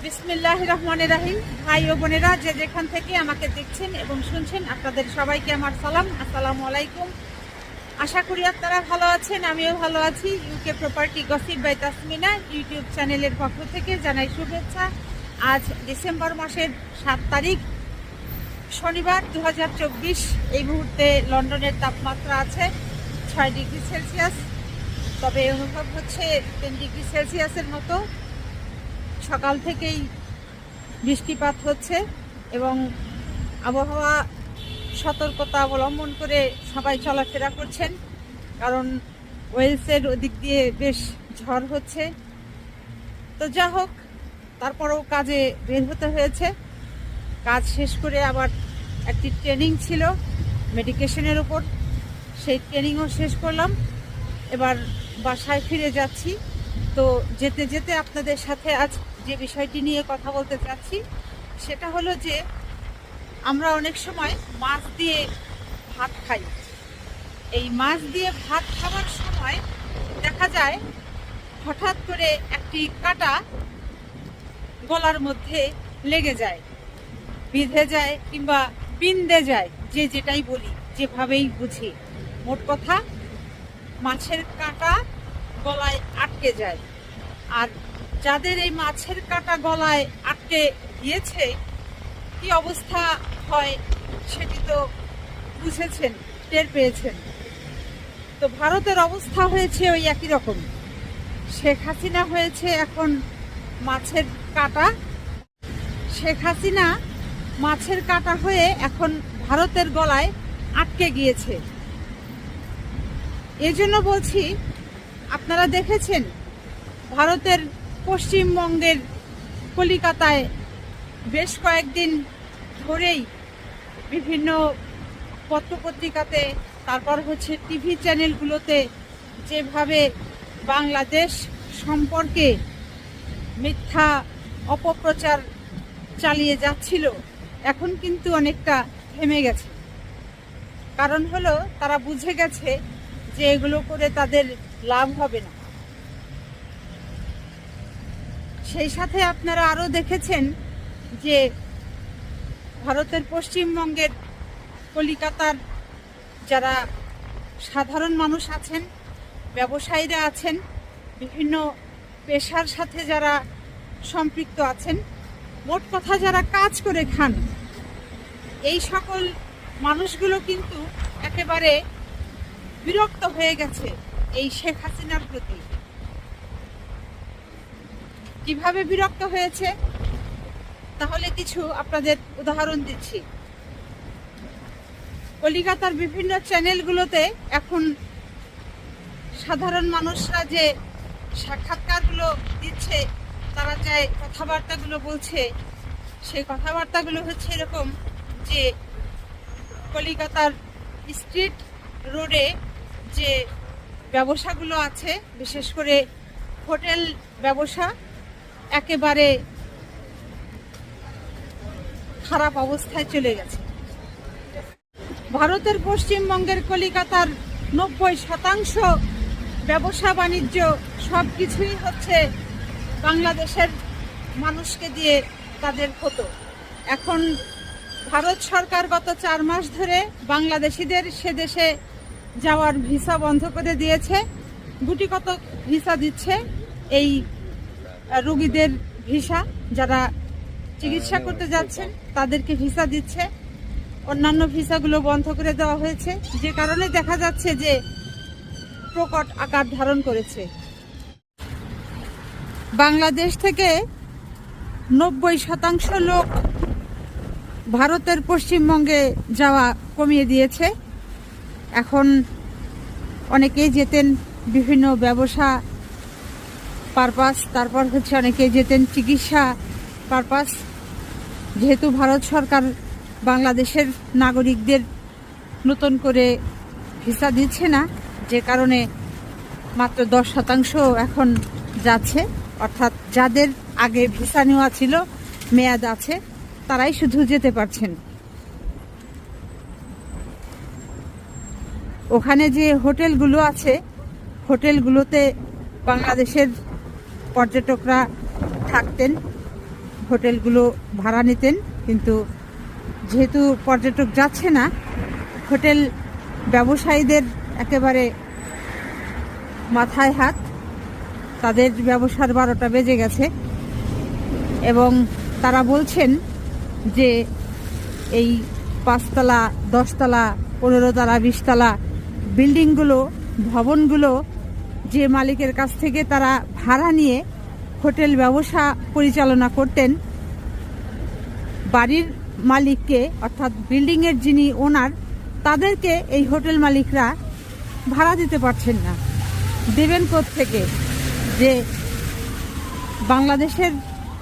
বিসমিল্লাহির রহমানির রহিম। ভাই ও বোনেরা যে যেখান থেকে আমাকে দেখছেন এবং শুনছেন, আপনাদের সবাইকে আমার সালাম, আসসালামু আলাইকুম। আশা করি আপনারা ভালো আছেন, আমিও ভালো আছি। UK property gossip by Tasmina YouTube চ্যানেলের পক্ষ থেকে জানাই শুভেচ্ছা। আজ ডিসেম্বর মাসের 7 তারিখ শনিবার 2024। এই মুহূর্তে লন্ডনের তাপমাত্রা আছে 6 ডিগ্রি সেলসিয়াস, তবে অনুভব হচ্ছে 10 ডিগ্রি সেলসিয়াসের মতো। সকাল থেকেই বৃষ্টিপাত হচ্ছে এবং আবহাওয়া সতর্কতা অবলম্বন করে সবাই চলাফেরা করছেন, কারণ ওয়েলসের ওদিক দিয়ে বেশ ঝড় হচ্ছে। তো যা হোক, তারপরেও কাজে বের হতে হয়েছে। কাজ শেষ করে আবার একটি ট্রেনিং ছিল মেডিকেশনের উপর, সেই ট্রেনিংও শেষ করলাম। এবার বাসায় ফিরে যাচ্ছি। তো যেতে যেতে আপনাদের সাথে আজ যে বিষয়টি নিয়ে কথা বলতে চাচ্ছি সেটা হলো যে আমরা অনেক সময় মাছ দিয়ে ভাত খাই। এই মাছ দিয়ে ভাত খাওয়ার সময় দেখা যায় হঠাৎ করে একটি কাঁটা গলার মধ্যে লেগে যায়, বিঁধে যায় কিংবা বিন্দে যায়, যে যেটাই বলি, যেভাবেই বুঝি। মোট কথা, মাছের কাঁটা গলায় আটকে যায়। আর যাদের এই মাছের কাঁটা গলায় আটকে গিয়েছে, কি অবস্থা হয় সেটি তো বুঝেছেন, টের পেয়েছেন। তো ভারতের অবস্থা হয়েছে ওই একই রকম। শেখ হাসিনা হয়েছে এখন মাছের কাঁটা। শেখ হাসিনা মাছের কাঁটা হয়ে এখন ভারতের গলায় আটকে গিয়েছে। এজন্য বলছি, আপনারা দেখেছেন ভারতের পশ্চিমবঙ্গের কলিকাতায় বেশ কয়েকদিন ধরেই বিভিন্ন পত্রপত্রিকাতে, তারপর হচ্ছে টিভি চ্যানেলগুলোতে যেভাবে বাংলাদেশ সম্পর্কে মিথ্যা অপপ্রচার চালিয়ে যাচ্ছিল, এখন কিন্তু অনেকটা থেমে গেছে। কারণ হলো, তারা বুঝে গেছে যে এগুলো করে তাদের লাভ হবে না। সেই সাথে আপনারা আরও দেখেছেন যে ভারতের পশ্চিমবঙ্গের কলিকাতার যারা সাধারণ মানুষ আছেন, ব্যবসায়ীরা আছেন, বিভিন্ন পেশার সাথে যারা সম্পৃক্ত আছেন, মোট কথা যারা কাজ করে খান, এই সকল মানুষগুলো কিন্তু একেবারে বিরক্ত হয়ে গেছে এই শেখ হাসিনার প্রতি। কিভাবে বিরক্ত হয়েছে তাহলে কিছু আপনাদের উদাহরণ দিচ্ছি। কলিকাতার বিভিন্ন চ্যানেলগুলোতে এখন সাধারণ মানুষরা যে সাক্ষাৎকারগুলো দিচ্ছে, তারা যে কথাবার্তাগুলো বলছে, সেই কথাবার্তাগুলো হচ্ছে এরকম যে কলিকাতার স্ট্রিট রোডে যে ব্যবসাগুলো আছে, বিশেষ করে হোটেল ব্যবসা, একেবারে খারাপ অবস্থায় চলে গেছে। ভারতের পশ্চিমবঙ্গের কলিকাতার 90% ব্যবসা বাণিজ্য সব কিছুই হচ্ছে বাংলাদেশের মানুষকে দিয়ে তাদের হতো। এখন ভারত সরকার গত 4 মাস ধরে বাংলাদেশিদের সে দেশে যাওয়ার ভিসা বন্ধ করে দিয়েছে। গুটি কত ভিসা দিচ্ছে, এই রোগীদের ভিসা, যারা চিকিৎসা করতে যাচ্ছেন তাদেরকে ভিসা দিচ্ছে। অন্যান্য ভিসাগুলো বন্ধ করে দেওয়া হয়েছে, যে কারণে দেখা যাচ্ছে যে প্রকট আকার ধারণ করেছে। বাংলাদেশ থেকে 90% লোক ভারতের পশ্চিমবঙ্গে যাওয়া কমিয়ে দিয়েছে। এখন অনেকেই যেতেন বিভিন্ন ব্যবসা পারপাস, তারপর হচ্ছে অনেকেই যেতেন চিকিৎসা পারপাস। যেহেতু ভারত সরকার বাংলাদেশের নাগরিকদের নতুন করে ভিসা দিচ্ছে না, যে কারণে মাত্র 10% এখন যাচ্ছে। অর্থাৎ যাদের আগে ভিসা নেওয়া ছিল, মেয়াদ আছে, তারাই শুধু যেতে পারছেন। ওখানে যে হোটেলগুলো আছে, হোটেলগুলোতে বাংলাদেশের পর্যটকরা থাকতেন, হোটেলগুলো ভাড়া নিতেন, কিন্তু যেহেতু পর্যটক যাচ্ছে না, হোটেল ব্যবসায়ীদের একেবারে মাথায় হাত, তাদের ব্যবসার 12টা বেজে গেছে এবং তারা বলছেন যে এই 5তলা, 10তলা, 15তলা, 20তলা বিল্ডিংগুলো, ভবনগুলো যে মালিকের কাছ থেকে তারা ভাড়া নিয়ে হোটেল ব্যবসা পরিচালনা করতেন, বাড়ির মালিককে অর্থাৎ বিল্ডিংয়ের যিনি ওনার, তাদেরকে এই হোটেল মালিকরা ভাড়া দিতে পারছেন না। দেবেন কোত্থেকে? যে বাংলাদেশের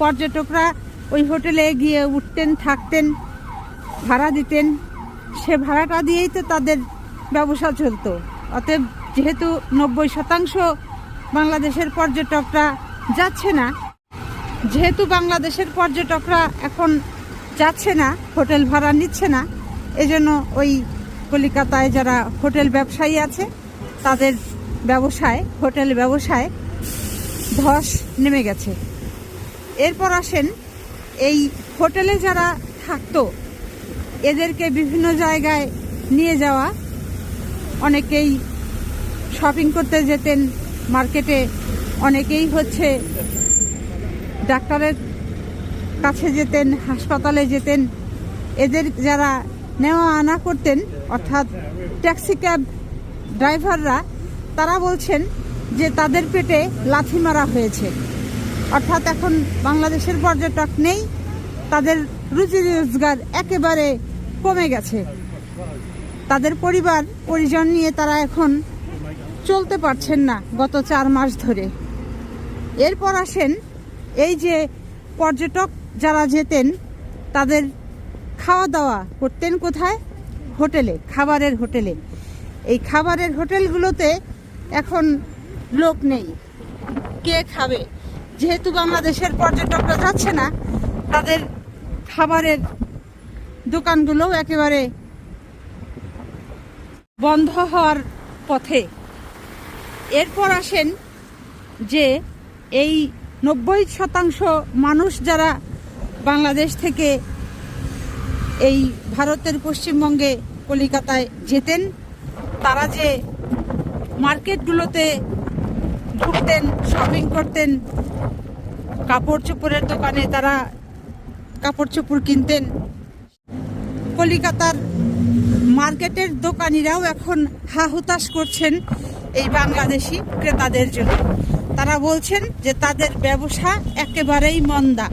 পর্যটকরা ওই হোটেলে গিয়ে উঠতেন, থাকতেন, ভাড়া দিতেন, সে ভাড়াটা দিয়েই তো তাদের ব্যবসা চলতো। অতএব যেহেতু 90% বাংলাদেশের পর্যটকরা যাচ্ছে না, যেহেতু বাংলাদেশের পর্যটকরা এখন যাচ্ছে না, হোটেল ভাড়া নিচ্ছে না, এজন্য ওই কলিকাতায় যারা হোটেল ব্যবসায়ী আছে তাদের ব্যবসায়, হোটেল ব্যবসায় ধস নেমে গেছে। এরপর আসেন, এই হোটেলে যারা থাকতো এদেরকে বিভিন্ন জায়গায় নিয়ে যাওয়া, অনেকেই শপিং করতে যেতেন মার্কেটে, অনেকেই হচ্ছে ডাক্তারের কাছে যেতেন, হাসপাতালে যেতেন। এদের যারা নেওয়া আনা করতেন অর্থাৎ ট্যাক্সি ক্যাব ড্রাইভাররা, তারা বলছেন যে তাদের পেটে লাথি মারা হয়েছে। অর্থাৎ এখন বাংলাদেশের পর্যটক নেই, তাদের রুজি রোজগার একেবারে কমে গেছে, তাদের পরিবার পরিজন নিয়ে তারা এখন চলতে পারছেন না গত 4 মাস ধরে। এরপর আসেন, এই যে পর্যটক যারা যেতেন তাদের খাওয়া দাওয়া করতেন কোথায়? হোটেলে, খাবারের হোটেলে। এই খাবারের হোটেলগুলোতে এখন লোক নেই, কে খাবে? যেহেতু বাংলাদেশের পর্যটকরা যাচ্ছে না, তাদের খাবারের দোকানগুলো একেবারে বন্ধ হওয়ার পথে। এরপর আসেন যে এই 90% মানুষ যারা বাংলাদেশ থেকে এই ভারতের পশ্চিমবঙ্গে কলিকাতায় যেতেন, তারা যে মার্কেটগুলোতে ঢুকতেন, শপিং করতেন, কাপড় চোপড়ের দোকানে তারা কাপড় চোপড় কিনতেন, কলিকাতার মার্কেটের দোকানিরাও এখন হাহুতাশ করছেন এই বাংলাদেশি ক্রেতাদের জন্য। তারা বলছেন যে তাদের ব্যবসা একেবারেই মন্দা,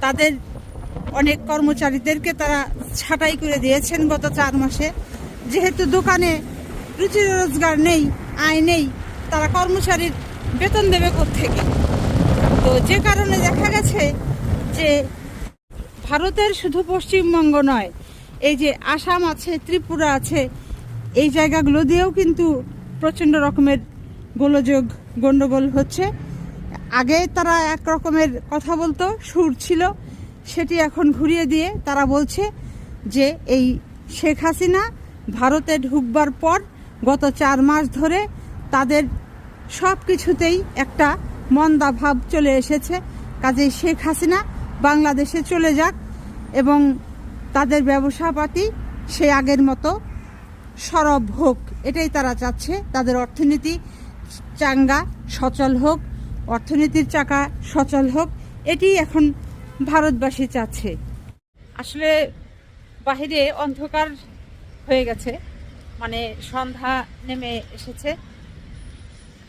তাদের অনেক কর্মচারীদেরকে তারা ছাঁটাই করে দিয়েছেন গত 4 মাসে। যেহেতু দোকানে রুজি রোজগার নেই, আয় নেই, তারা কর্মচারীর বেতন দেবে কোত্থেকে? তো যে কারণে দেখা গেছে যে ভারতের শুধু পশ্চিমবঙ্গ নয়, এই যে আসাম আছে, ত্রিপুরা আছে, এই জায়গাগুলো দিয়েও কিন্তু প্রচণ্ড রকমের গোলযোগ, গণ্ডগোল হচ্ছে। আগে তারা এক রকমের কথা বলতো, সুর ছিল, সেটি এখন ঘুরিয়ে দিয়ে তারা বলছে যে এই শেখ হাসিনা ভারতে ঢুকবার পর গত 4 মাস ধরে তাদের সব কিছুতেই একটা মন্দা ভাব চলে এসেছে। কাজেই শেখ হাসিনা বাংলাদেশে চলে যাক এবং তাদের ব্যবসাপাতি সে আগের মতো সরব হোক, এটাই তারা চাচ্ছে। তাদের অর্থনীতি চাঙ্গা সচল হোক, অর্থনীতির চাকা সচল হোক, এটি এখন ভারতবাসী চাচ্ছে। আসলে বাহিরে অন্ধকার হয়ে গেছে, মানে সন্ধ্যা নেমে এসেছে,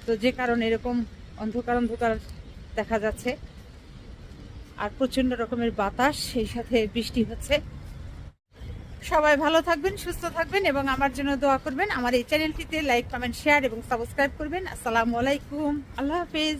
তো যে কারণে এরকম অন্ধকার অন্ধকার দেখা যাচ্ছে। আর প্রচণ্ড রকমের বাতাস, সেই সাথে বৃষ্টি হচ্ছে। সবাই ভালো থাকবেন, সুস্থ থাকবেন এবং আমার জন্য দোয়া করবেন। আমার এই চ্যানেলটিতে লাইক, কমেন্ট, শেয়ার এবং সাবস্ক্রাইব করবেন। আসসালামু আলাইকুম, আল্লাহ হাফেজ।